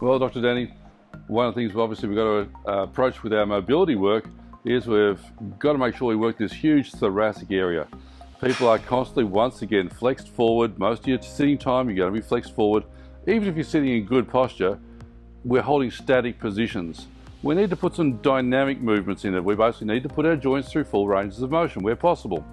Well, Dr. Danny, one of the things obviously we've got to approach with our mobility work is we've got to make sure we work this huge thoracic area. People are constantly, once again, flexed forward. Most of your sitting time, you're going to be flexed forward. Even if you're sitting in good posture, we're holding static positions. We need to put some dynamic movements in it. We basically need to put our joints through full ranges of motion where possible.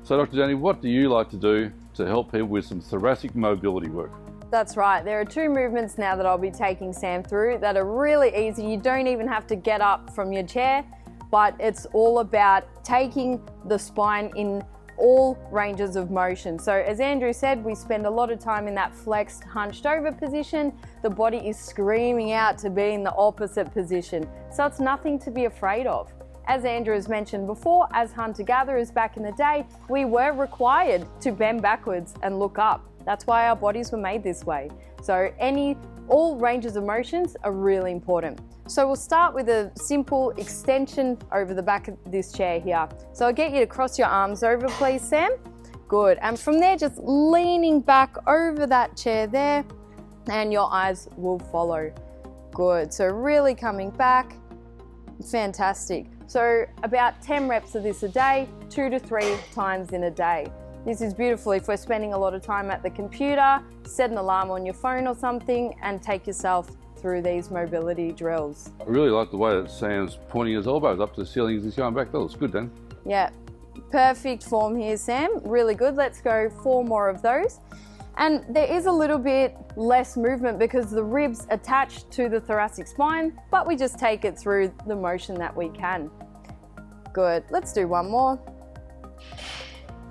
So Dr. Danny, what do you like to do to help people with some thoracic mobility work? That's right. There are two movements now that I'll be taking Sam through that are really easy. You don't even have to get up from your chair, but it's all about taking the spine in all ranges of motion. So as Andrew said, we spend a lot of time in that flexed, hunched over position. The body is screaming out to be in the opposite position. So it's nothing to be afraid of. As Andrew has mentioned before, as hunter-gatherers back in the day, we were required to bend backwards and look up. That's why our bodies were made this way. So all ranges of motions are really important. So we'll start with a simple extension over the back of this chair here. So I'll get you to cross your arms over, please, Sam. Good. And from there, just leaning back over that chair there, and your eyes will follow. Good. So really coming back. Fantastic. So about 10 reps of this a day, 2 to 3 times in a day. This is beautiful if we're spending a lot of time at the computer, set an alarm on your phone or something, and take yourself through these mobility drills. I really like the way that Sam's pointing his elbows up to the ceiling as he's going back. That looks good, Dan. Yeah, perfect form here, Sam. Really good. Let's go 4 more of those. And there is a little bit less movement because the ribs attach to the thoracic spine, but we just take it through the motion that we can. Good. Let's do one more.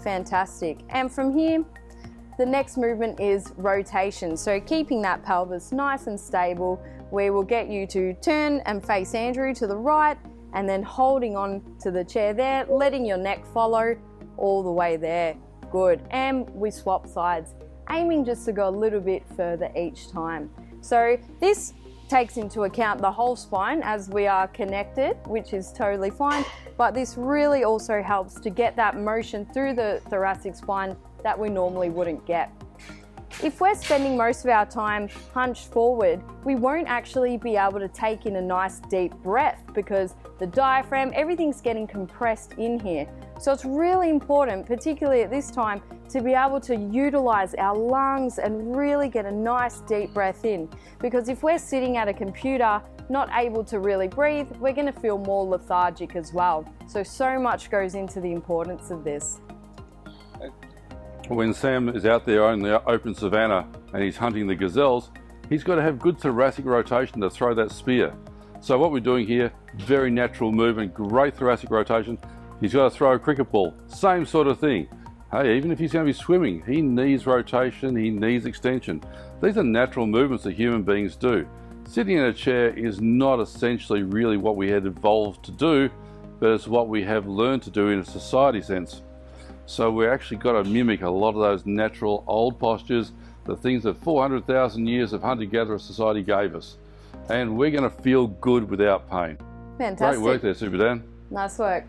Fantastic. And from here, the next movement is rotation. So keeping that pelvis nice and stable, we will get you to turn and face Andrew to the right, and then holding on to the chair there, letting your neck follow all the way there. Good. And we swap sides, aiming just to go a little bit further each time. So this takes into account the whole spine as we are connected, which is totally fine, but this really also helps to get that motion through the thoracic spine that we normally wouldn't get. If we're spending most of our time hunched forward, we won't actually be able to take in a nice deep breath because the diaphragm, everything's getting compressed in here. So it's really important, particularly at this time, to be able to utilize our lungs and really get a nice deep breath in. Because if we're sitting at a computer, not able to really breathe, we're going to feel more lethargic as well. So much goes into the importance of this. When Sam is out there on the open savanna and he's hunting the gazelles, he's got to have good thoracic rotation to throw that spear. So what we're doing here, very natural movement, great thoracic rotation. He's got to throw a cricket ball, same sort of thing. Hey, even if he's going to be swimming, he needs rotation, he needs extension. These are natural movements that human beings do. Sitting in a chair is not essentially really what we had evolved to do, but it's what we have learned to do in a society sense. So we're actually got to mimic a lot of those natural old postures, the things that 400,000 years of hunter-gatherer society gave us. And we're going to feel good without pain. Fantastic. Great work there, Super Dan. Nice work.